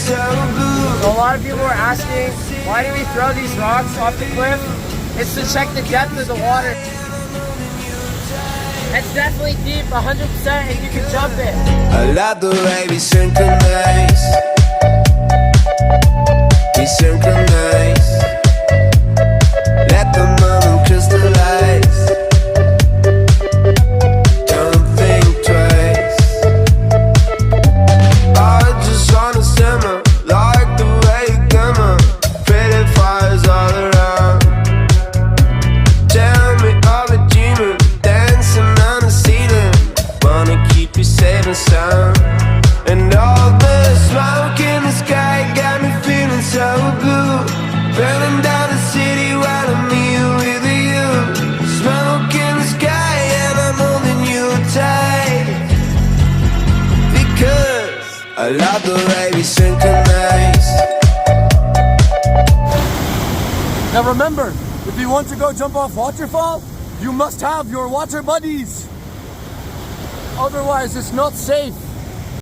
so good. So a lot of people are asking, why do we throw these rocks off the cliff? It's to check the depth of the water. It's definitely deep, 100%, and you can jump it. I love the way we synchronize. We synchronize. Let the moment crystallize. Don't think twice. I just wanna simmer, like the way you glimmer. Pretty fires all around. Tell me of a dreamer, dancing on the ceiling. Wanna keep you safe and sound. And all the smoke in the sky got me feeling so good. Burning down the city while I'm here with you. Smoke in the sky and I'm holding you tight. Because I love the way we synchronize. Now remember, if you want to go jump off Waterfall, you must have your water buddies. Otherwise, it's not safe.